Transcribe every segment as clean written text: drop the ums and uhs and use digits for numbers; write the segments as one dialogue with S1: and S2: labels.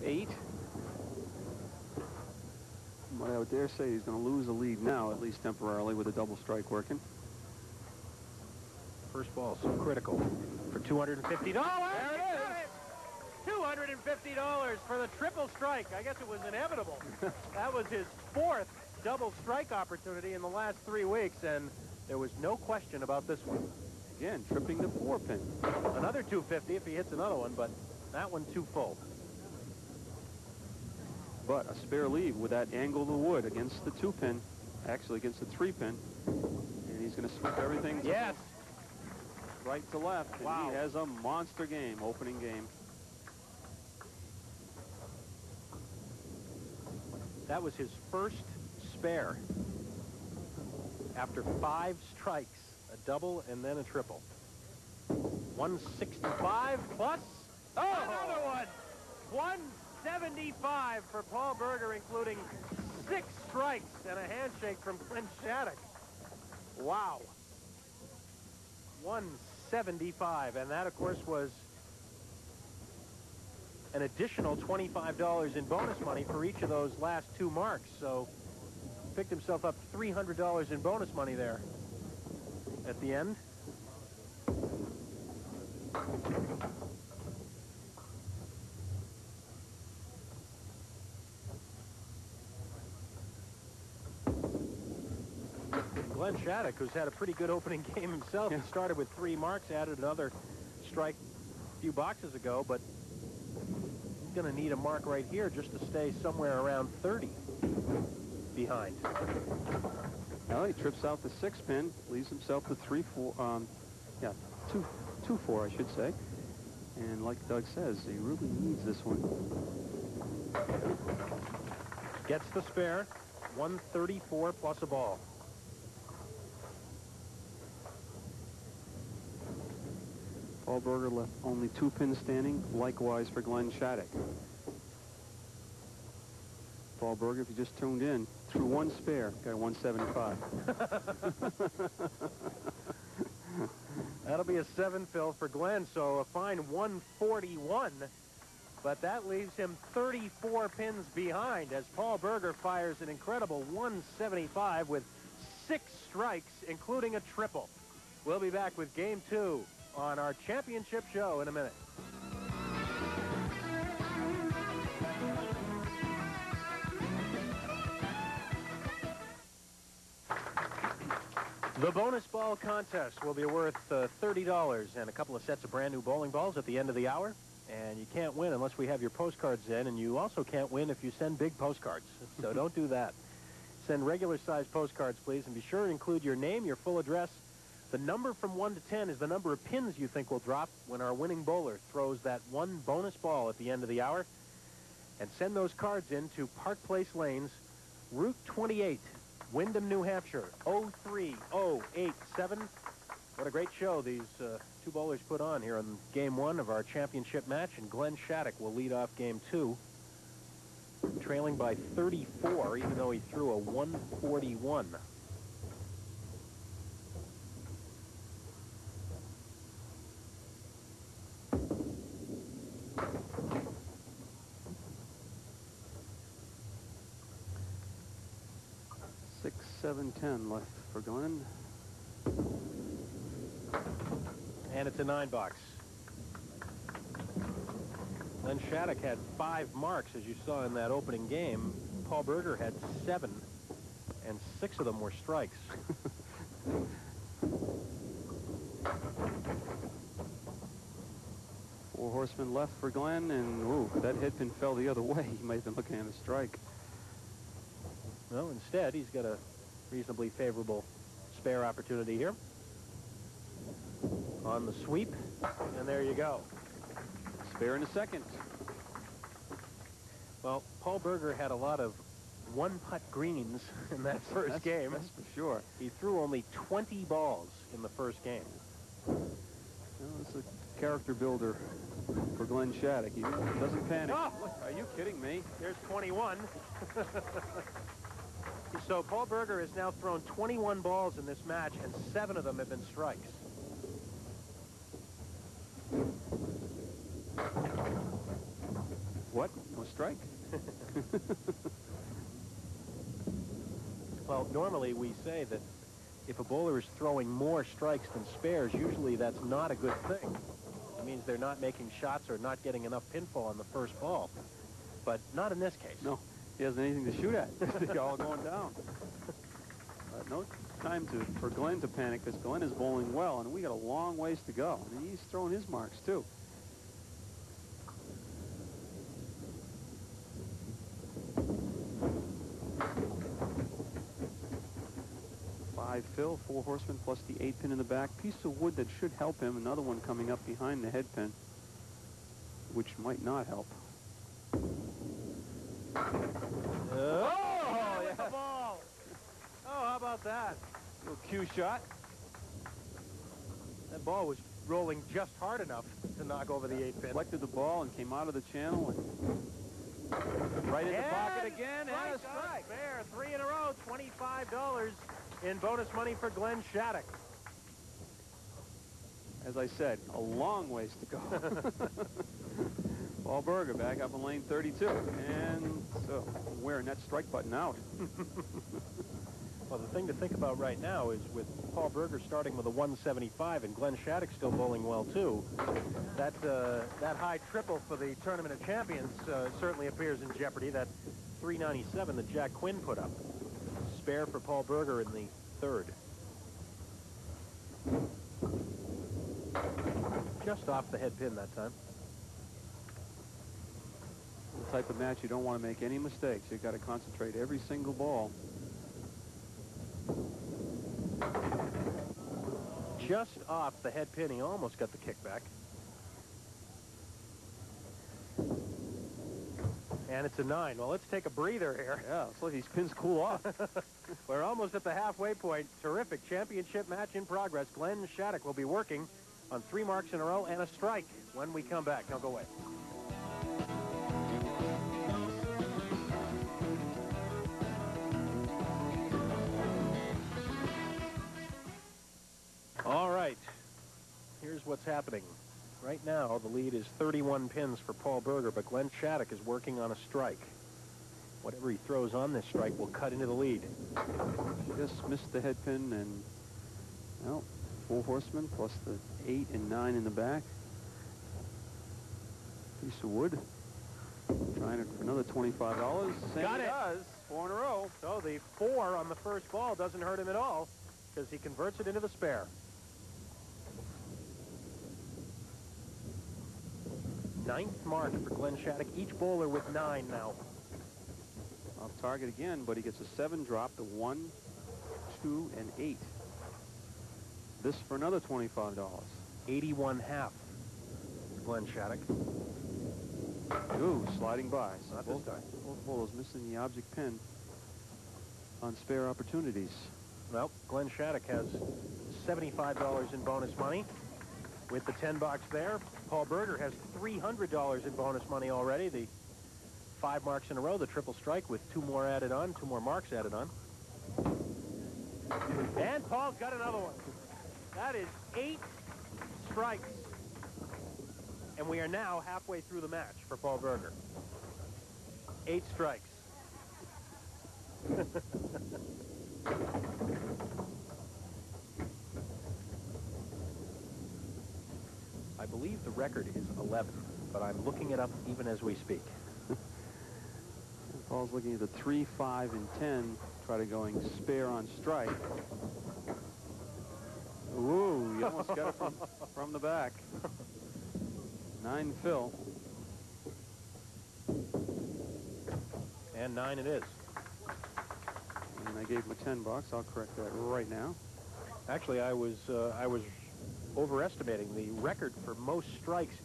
S1: 8. But I would dare say he's going to lose the lead now, at least temporarily, with a double strike working.
S2: First ball so critical for $250.
S1: There it is.
S2: $250 for the triple strike. I guess it was inevitable. That was his 4th double strike opportunity in the last 3 weeks, and there was no question about this one.
S1: Again, tripping the 4-pin.
S2: Another $250 if he hits another one, but that one too full.
S1: But a spare leave with that angle of the wood against the 2-pin, actually against the 3-pin, and he's going to sweep everything.
S2: Yes.
S1: Right to left, and
S2: wow.
S1: He has a monster game, opening game.
S2: That was his first spare after 5 strikes, a double and then a triple. 165 plus. Oh, another one. 175 for Paul Berger, including 6 strikes and a handshake from Glen Shattuck. Wow. 175, and that, of course, was an additional $25 in bonus money for each of those last 2 marks. So picked himself up $300 in bonus money there at the end. Glen Shattuck, who's had a pretty good opening game himself, he started with 3 marks, added another strike a few boxes ago, but he's going to need a mark right here just to stay somewhere around 30 behind.
S1: Well, he trips out the 6-pin, leaves himself the 3-4, 2-4, I should say. And like Doug says, he really needs this one.
S2: Gets the spare, 134 plus a ball.
S1: Paul Berger left only 2 pins standing, likewise for Glen Shattuck. Paul Berger, if you just tuned in, threw 1 spare, got a 175.
S2: That'll be a 7 fill for Glen, so a fine 141, but that leaves him 34 pins behind as Paul Berger fires an incredible 175 with 6 strikes, including a triple. We'll be back with Game 2 on our championship show in a minute. The bonus ball contest will be worth $30 and a couple of sets of brand new bowling balls at the end of the hour. And you can't win unless we have your postcards in, and you also can't win if you send big postcards. So don't do that. Send regular-sized postcards, please, and be sure to include your name, your full address. The number from 1 to 10 is the number of pins you think will drop when our winning bowler throws that 1 bonus ball at the end of the hour. And send those cards in to Park Place Lanes, Route 28, Windham, New Hampshire, 03087. What a great show these 2 bowlers put on here on Game 1 of our championship match. And Glen Shattuck will lead off Game 2, trailing by 34, even though he threw a 141.
S1: Six, 7, 10 left for Glen.
S2: And it's a 9-box. Glen Shattuck had 5 marks, as you saw in that opening game. Paul Berger had 7, and 6 of them were strikes.
S1: 4 horsemen left for Glen, and ooh, that headpin fell the other way. He might have been looking at a strike.
S2: Well, instead, he's got a reasonably favorable spare opportunity here. On the sweep, and there you go.
S1: Spare in a second.
S2: Well, Paul Berger had a lot of 1-putt greens in that first game.
S1: That's for sure.
S2: He threw only 20 balls in the first game.
S1: Well, it's a character builder for Glen Shattuck. He doesn't panic.
S2: Oh,
S1: are you kidding me?
S2: There's 21. So Paul Berger has now thrown 21 balls in this match, and 7 of them have been strikes.
S1: What? No strike?
S2: Well, normally we say that if a bowler is throwing more strikes than spares, usually that's not a good thing. It means they're not making shots or not getting enough pinfall on the first ball. But not in this case.
S1: No, he hasn't anything to shoot at. They're all going down. No time for Glen to panic, because Glen is bowling well, and we got a long ways to go. And he's throwing his marks, too. Fill, 4 horsemen plus the 8 pin in the back. Piece of wood that should help him. Another one coming up behind the head pin, which might not help.
S2: Oh, yeah. The ball. Oh, how about that?
S1: Little cue shot.
S2: That ball was rolling just hard enough to knock over the 8 pin.
S1: Deflected the ball and came out of the channel and right in the pocket again. And a strike.
S2: There, 3 in a row, $25 in bonus money for Glen Shattuck.
S1: As I said, a long ways to go. Paul Berger back up in lane 32. And so wearing that strike button out.
S2: Well, the thing to think about right now is with Paul Berger starting with a 175 and Glen Shattuck still bowling well, too, that high triple for the Tournament of Champions certainly appears in jeopardy. That 397 that Jack Quinn put up. Spare for Paul Berger in the 3rd. Just off the head pin that time.
S1: The type of match you don't want to make any mistakes. You've got to concentrate every single ball.
S2: Just off the head pin, he almost got the kickback. And it's a 9. Well, let's take a breather here.
S1: Yeah, looks like these pins cool off.
S2: We're almost at the halfway point. Terrific championship match in progress. Glen Shattuck will be working on 3 marks in a row and a strike when we come back. Don't go away. All right. Here's what's happening. Right now, the lead is 31 pins for Paul Berger, but Glen Shattuck is working on a strike. Whatever he throws on this strike will cut into the lead.
S1: Just missed the head pin, and, well, 4 horsemen plus the 8 and 9 in the back. Piece of wood. Trying it for another $25.
S2: Got it.
S1: Does. 4 in a row.
S2: So the 4 on the first ball doesn't hurt him at all because he converts it into the spare. 9th mark for Glen Shattuck. Each bowler with 9 now.
S1: Off target again, but he gets a 7 drop to 1, 2, and 8. This for another $25.
S2: 81 half for Glen Shattuck.
S1: Ooh, sliding by. So
S2: Not this time.
S1: Both bowlers missing the object pin on spare opportunities.
S2: Well, Glen Shattuck has $75 in bonus money. With the 10 bucks there, Paul Berger has $300 in bonus money already. The 5 marks in a row, the triple strike with 2 more added on, 2 more marks added on. And Paul's got another one. That is 8 strikes. And we are now halfway through the match for Paul Berger. 8 strikes. I believe the record is 11, but I'm looking it up even as we speak.
S1: Paul's looking at the 3, 5, and 10. Try to going spare on strike. Ooh, you almost got it from the back. 9 fill.
S2: And 9 it is.
S1: And I gave him a 10 bucks. I'll correct that right now.
S2: Actually, I was overestimating. The record for most strikes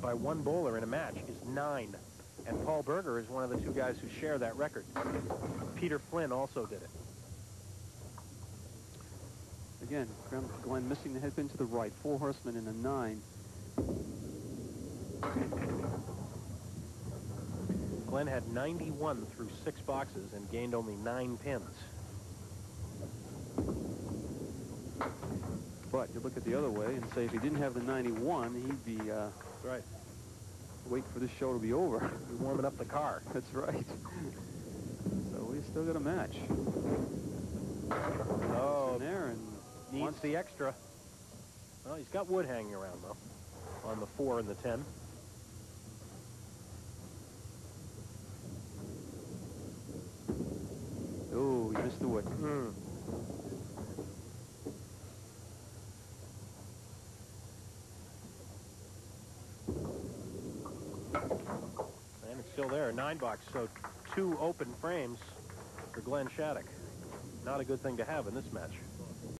S2: by one bowler in a match is 9. And Paul Berger is one of the 2 guys who share that record. Peter Flynn also did it.
S1: Again, Glen missing the head pin to the right. 4 horsemen in a 9.
S2: Glen had 91 through 6 boxes and gained only 9 pins.
S1: But you look at the other way and say if he didn't have the 91, he'd be
S2: right.
S1: wait for this show to be over.
S2: We're warming up the car.
S1: That's right. So we still got a match.
S2: Oh,
S1: In there and
S2: needs the extra. Well, he's got wood hanging around, though, on the 4 and the 10.
S1: Oh, he missed the wood.
S2: And it's still there, 9 bucks. So 2 open frames for Glen Shattuck. Not a good thing to have in this match.